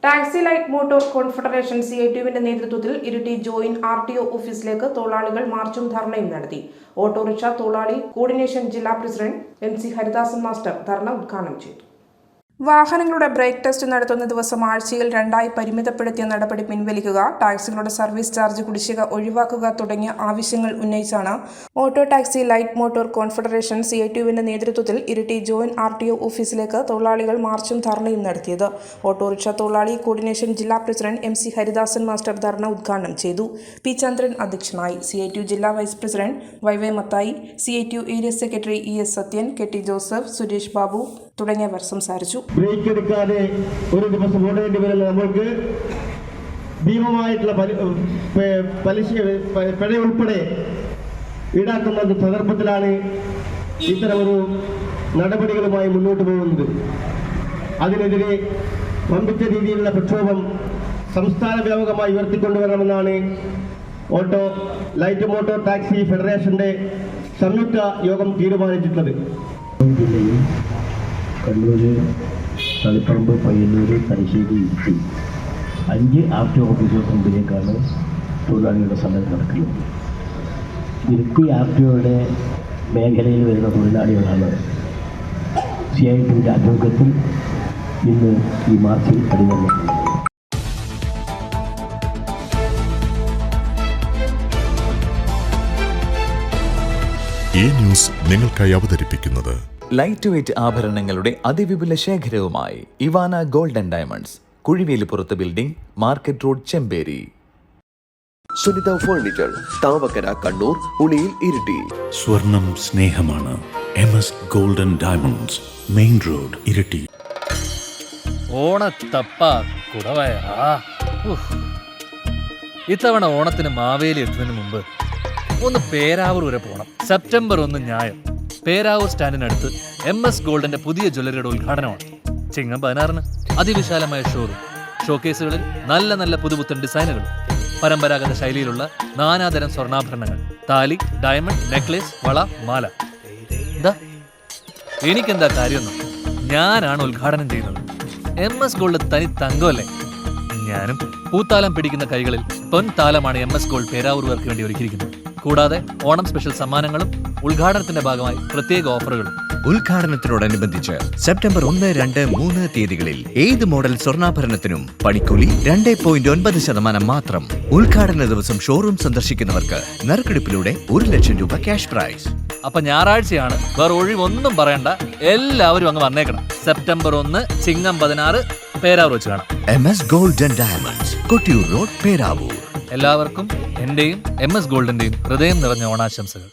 Taxi light motor confederation CITUവിന്റെ നേതൃത്വത്തിൽ Iritty joint RTO ഓഫീസിലേക്ക് തൊഴിലാളികൾ മാർച്ചും ധർണയും നടത്തി. ഓട്ടോറിക്ഷ തൊഴിലാളി കോർഡിനേഷൻ ജില്ലാ president MC Haridasan master dharna ഉദ്ഘാടനം ചെയ്തു. വാഹനങ്ങളുടെ ബ്രേക്ക് ടെസ്റ്റ് നടത്തുന്ന ദിവസം ആഴ്ചയിൽ 2 പരിമിതപ്പെടുത്തിയ നടപടി പിൻവലിക്കുക, ടാക്സികളുടെ സർവീസ് ചാർജ് കുടിശ്ശിക ഒഴിവാക്കുക തുടങ്ങിയ ആവശ്യങ്ങൾ ഉന്നയിച്ചാണ് auto taxi light motor confederation CITUവിന്റെ നേതൃത്വത്തിൽ ഇരിട്ടി ജോയിന്റ് RTO ഓഫീസിലേക്ക് തൊഴിലാളികൾ മാർച്ചും ധർണയും നടത്തിയത്. ഓട്ടോറിക്ഷ തൊഴിലാളി കോർഡിനേഷൻ ജില്ലാ president MC Haridasan master dharna ഉദ്ഘാടനം ചെയ്തു. P ചന്ദ്രൻ അധ്യക്ഷനായി. CITU ജില്ലാ vice president YY Mathai, CITU area secretary ES Sathyan, KT Joseph, Suresh Babu തുടങ്ങിയവർ സംസാരിച്ചു. ബ്രേക്ക് എടുക്കാതെ ഒരു ദിവസം ഓടേണ്ടി വരുന്ന നമ്മൾക്ക് ഭീമമായിട്ടുള്ള പലിശ പിഴ ഉൾപ്പെടെ ഈടാക്കുന്ന സന്ദർഭത്തിലാണ് ഇത്തരമൊരു നടപടികളുമായി മുന്നോട്ട് പോകുന്നത്. അതിനെതിരെ വമ്പിച്ച രീതിയിലുള്ള പ്രക്ഷോഭം സംസ്ഥാന വ്യാപകമായി ഉയർത്തിക്കൊണ്ടുവരണമെന്നാണ് ഓട്ടോ ലൈറ്റ് മോട്ടോർ ടാക്സി ഫെഡറേഷന്റെ സംയുക്ത യോഗം തീരുമാനിച്ചിട്ടുള്ളത്. കണ്ണൂർ, തളിപ്പറമ്പ്, പയ്യന്നൂർ, തലശ്ശേരി, ഇരിട്ടി 5 RTO ഓഫീസുകൾക്ക് മുമ്പിലേക്കാണ് തൊഴിലാളികളുടെ സമരം നടക്കുന്നത്. ഇരിട്ടി RTOയുടെ മേഖലയിൽ വരുന്ന തൊഴിലാളികളാണ് CITUവിൻ്റെ ആഭിമുഖ്യത്തിൽ ഇന്ന് ഈ മാർച്ചിൽ അണിനിരന്നത്. ഈ ന്യൂസ് നിങ്ങൾക്കായി അവതരിപ്പിക്കുന്നത് ലൈറ്റ് വെയ്റ്റ് ആഭരണങ്ങളുടെ അതിവിപുല ശേഖരവുമായി Ivana gold and diamonds, Kuzhivelippurath building, market road, Chemperi. Sunitha furniture, Thavakkara, Kannur, Uliyil, Iritty. സ്വർണം സ്നേഹമാണ്. MS gold and diamonds, main road, Iritty. ഓണത്തപ്പ കുടവയറാ. ഇത്തവണ ഓണത്തിന് മാവേലി എത്തുന്നതിന് മുമ്പ് ഒന്ന് പേരാവൂർ വരെ പോകണം. സെപ്റ്റംബർ 1 ഞായർ പേരാവൂർ സ്റ്റാൻഡിനടുത്ത് MS ഗോൾഡിന്റെ പുതിയ ജ്വല്ലറിയുടെ ഉദ്ഘാടനമാണ്. ചിങ്ങം 16 അതിവിശാലമായ ഷോറൂം, ഷോക്കേസുകളിൽ നല്ല പുതുപുത്തൻ ഡിസൈനുകൾ, പരമ്പരാഗത ശൈലിയിലുള്ള നാനാതരം സ്വർണ്ണാഭരണങ്ങൾ, താലി, ഡയമണ്ട്, നെക്ലേസ്, വള, മാല. എന്താ എനിക്കെന്താ കാര്യമൊന്നും, ഞാനാണ് ഉദ്ഘാടനം ചെയ്യുന്നത്. MS ഗോൾഡ് തനി തങ്കമല്ലേ. ഞാനും പൂത്താലം പിടിക്കുന്ന കൈകളിൽ പൊൻതാലമാണ് MS ഗോൾഡ് പേരാവൂർകാർക്ക് വേണ്ടി ഒരുക്കിയിരിക്കുന്നത്. കൂടാതെ ഓണം സ്പെഷ്യൽ സമ്മാനങ്ങളും ഉദ്ഘാടനത്തിന്റെ ഭാഗമായി പ്രത്യേക ഓഫറുകളും. ഉദ്ഘാടനത്തിനോടനുബന്ധിച്ച് സെപ്റ്റംബർ 1, 2, 3 തീയതികളിൽ ഏത് മോഡൽ സ്വർണ്ണാഭരണത്തിനും പണിക്കൂലി 2.9% മാത്രം. ഉദ്ഘാടന ദിവസം ഷോറൂം സന്ദർശിക്കുന്നവർക്ക് നറുക്കെടുപ്പിലൂടെ 1 ലക്ഷം രൂപ ക്യാഷ് പ്രൈസ്. അപ്പൊ ഞായറാഴ്ചയാണ്, വേറെ ഒഴിവൊന്നും പറയണ്ട, എല്ലാവരും അങ്ങ് വന്നേക്കണം. സെപ്റ്റംബർ 1 ചിങ്ങം 16 പേരാവൂർ വെച്ച് കാണാം. MS gold and diamonds, Kottiyoor road, Peravoor. എല്ലാവർക്കും എന്റെയും MS ഗോൾഡിന്റെയും ഹൃദയം നിറഞ്ഞ ഓണാശംസകൾ.